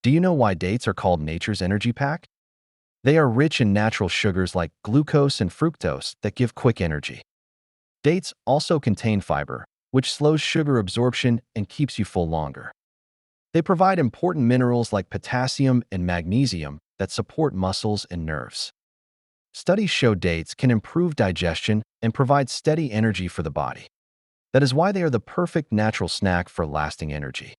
Do you know why dates are called nature's energy pack? They are rich in natural sugars like glucose and fructose that give quick energy. Dates also contain fiber, which slows sugar absorption and keeps you full longer. They provide important minerals like potassium and magnesium that support muscles and nerves. Studies show dates can improve digestion and provide steady energy for the body. That is why they are the perfect natural snack for lasting energy.